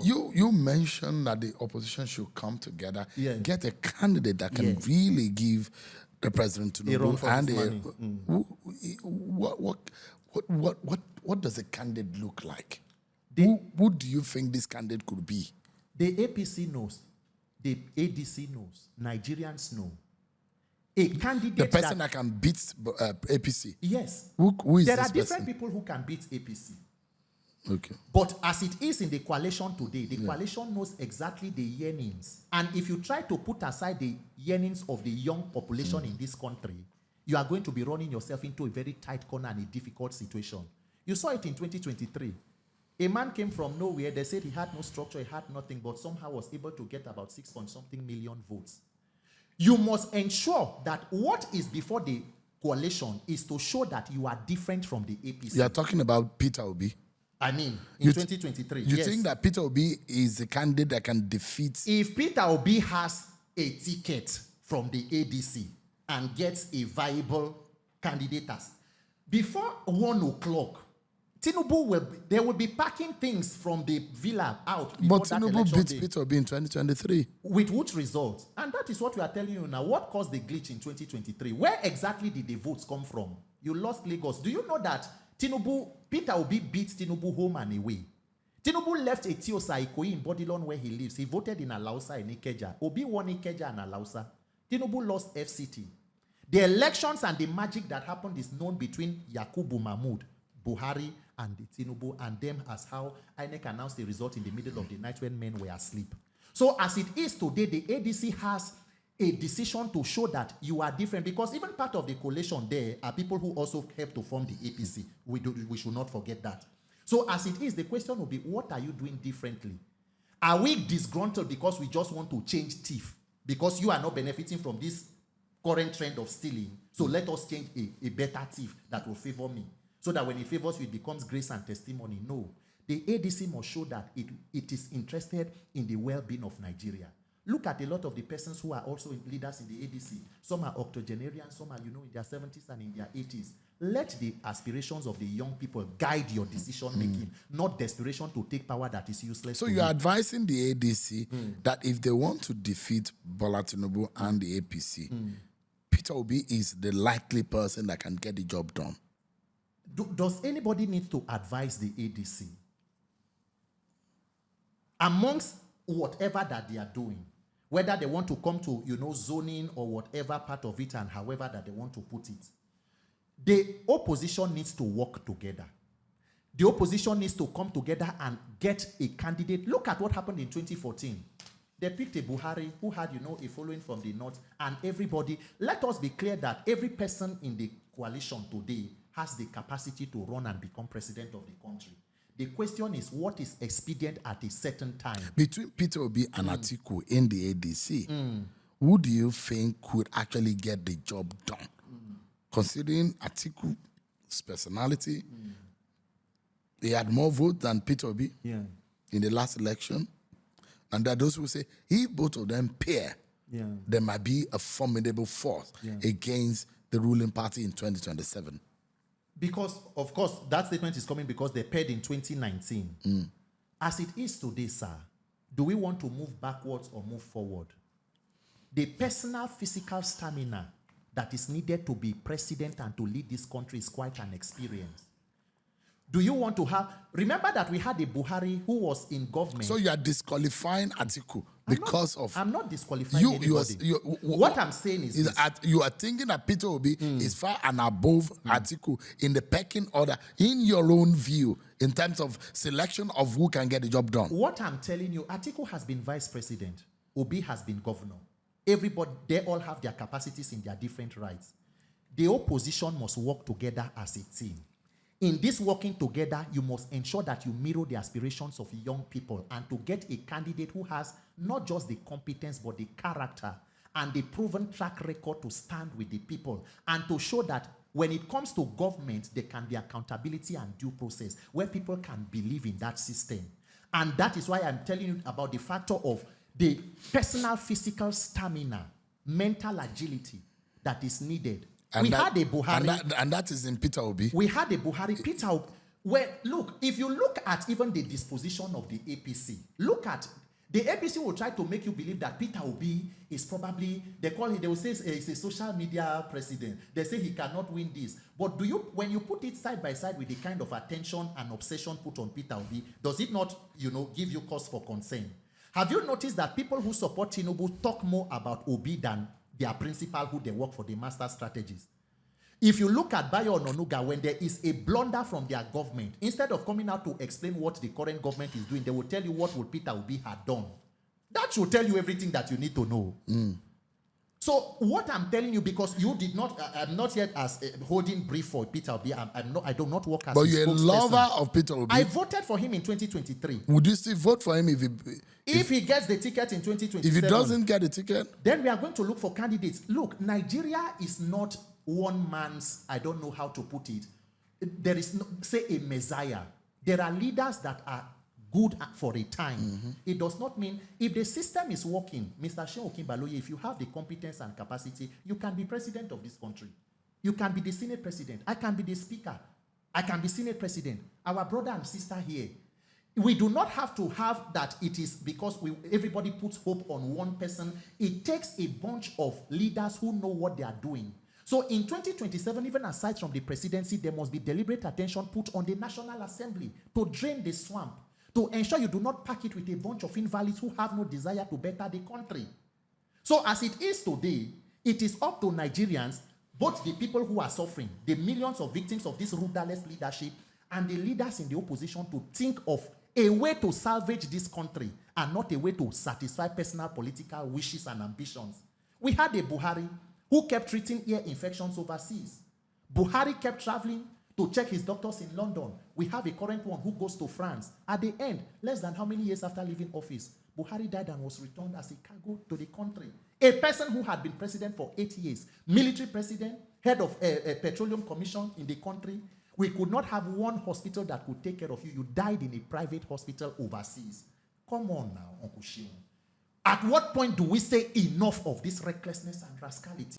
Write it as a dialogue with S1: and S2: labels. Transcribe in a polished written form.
S1: You mentioned that the opposition should come together, get a candidate that can really give the president Tinubu and what does a candidate look like? Who do you think this candidate could be?
S2: The APC knows, the ADC knows, Nigerians know. A candidate
S1: the person that can beat APC.
S2: Yes.
S1: Who is
S2: there
S1: this
S2: are different
S1: person?
S2: people who can beat APC.
S1: Okay.
S2: But as it is in the coalition today, the coalition knows exactly the yearnings. And if you try to put aside the yearnings of the young population in this country, you are going to be running yourself into a very tight corner and a difficult situation. You saw it in 2023. A man came from nowhere. They said he had no structure, he had nothing, but somehow was able to get about 6-point-something million votes. You must ensure that what is before the coalition is to show that you are different from the APC.
S1: You are talking about Peter Obi.
S2: I mean, in 2023.
S1: You think that Peter Obi is a candidate that can defeat?
S2: If Peter Obi has a ticket from the ADC and gets a viable candidate as before 1 o'clock, they will be packing things from the villa out.
S1: But Tinubu beat Peter Obi in 2023.
S2: With which result? And that is what we are telling you now. What caused the glitch in 2023? Where exactly did the votes come from? You lost Lagos. Do you know that Peter Obi beat Tinubu home and away? Tinubu left Etiosa Ikoyi in Bodilon where he lives. He voted in Alausa and Ikeja. Obi won Ikeja and Alausa. Tinubu lost FCT. The elections and the magic that happened is known between Yakubu Mahmoud, Buhari, and the Tinubu, and them as how INEC announced the result in the middle of the night when men were asleep. So as it is today, the ADC has a decision to show that you are different, because even part of the coalition there are people who also help to form the APC. We should not forget that. So as it is, the question will be, what are you doing differently? Are we disgruntled because we just want to change thief? Because you are not benefiting from this current trend of stealing. So let us change a better thief that will favor me. So that when it favors you, it becomes grace and testimony. No. The ADC must show that it is interested in the well-being of Nigeria. Look at a lot of the persons who are also leaders in the ADC. Some are octogenarians, some are, in their 70s and in their 80s. Let the aspirations of the young people guide your decision-making, not desperation to take power that is useless.
S1: So you're advising the ADC that if they want to defeat Bola Tinubu and the APC, Peter Obi is the likely person that can get the job done.
S2: Does anybody need to advise the ADC? Amongst whatever that they are doing, whether they want to come to, zoning or whatever part of it and however that they want to put it, the opposition needs to work together. The opposition needs to come together and get a candidate. Look at what happened in 2014. They picked a Buhari who had, a following from the north, and everybody. Let us be clear that every person in the coalition today has the capacity to run and become president of the country. The question is, what is expedient at a certain time?
S1: Between Peter Obi and Atiku in the ADC, who do you think could actually get the job done? Considering Atiku's personality, he had more votes than Peter Obi in the last election. And there are those who say, if both of them pair, there might be a formidable force against the ruling party in 2027.
S2: Because, of course, that statement is coming because they paired in 2019. As it is today, sir, do we want to move backwards or move forward? The personal physical stamina that is needed to be president and to lead this country is quite an experience. Do you want to have... Remember that we had a Buhari who was in government.
S1: So you are disqualifying Atiku because of...
S2: I'm not disqualifying anybody. What I'm saying is
S1: that you are thinking that Peter Obi is far and above Atiku in the pecking order, in your own view, in terms of selection of who can get the job done.
S2: What I'm telling you, Atiku has been vice president. Obi has been governor. Everybody, they all have their capacities in their different rights. The opposition must work together as a team. In this working together, you must ensure that you mirror the aspirations of young people and to get a candidate who has not just the competence but the character and the proven track record to stand with the people and to show that when it comes to government, there can be accountability and due process where people can believe in that system. And that is why I'm telling you about the factor of the personal physical stamina, mental agility that is needed. And we had a Buhari.
S1: And that is in Peter Obi.
S2: We had a Buhari. look, if you look at even the disposition of the APC, look at the APC will try to make you believe that Peter Obi is probably, they will say he's a social media president. They say he cannot win this. But when you put it side by side with the kind of attention and obsession put on Peter Obi, does it not, give you cause for concern? Have you noticed that people who support Tinubu talk more about Obi than their principal who they work for, the master strategists? If you look at Bayo Ononuga, when there is a blunder from their government, instead of coming out to explain what the current government is doing, they will tell you what would Peter Obi have done. That should tell you everything that you need to know. So what I'm telling you, because you did not, I'm not yet as holding brief for Peter Obi. I do not work as.
S1: But you're a lover of Peter Obi.
S2: I voted for him in 2023.
S1: Would you still vote for him
S2: if he gets the ticket in 2027?
S1: If he doesn't get the ticket,
S2: then we are going to look for candidates. Look, Nigeria is not one man's, I don't know how to put it. There is no, say, a messiah. There are leaders that are good for a time. It does not mean, if the system is working, Mr. Shehu Okinbaloye, if you have the competence and capacity, you can be president of this country. You can be the Senate president. I can be the speaker. I can be Senate president. Our brother and sister here. We do not have to have that it is because everybody puts hope on one person. It takes a bunch of leaders who know what they are doing. So in 2027, even aside from the presidency, there must be deliberate attention put on the National Assembly to drain the swamp, to ensure you do not pack it with a bunch of invalids who have no desire to better the country. So as it is today, it is up to Nigerians, both the people who are suffering, the millions of victims of this rudderless leadership, and the leaders in the opposition to think of a way to salvage this country and not a way to satisfy personal political wishes and ambitions. We had a Buhari who kept treating ear infections overseas. Buhari kept traveling to check his doctors in London. We have a current one who goes to France. At the end, less than how many years after leaving office, Buhari died and was returned as a cargo to the country. A person who had been president for 8 years, military president, head of a petroleum commission in the country. We could not have one hospital that could take care of you. You died in a private hospital overseas. Come on now, Uncle Shion. At what point do we say enough of this recklessness and rascality?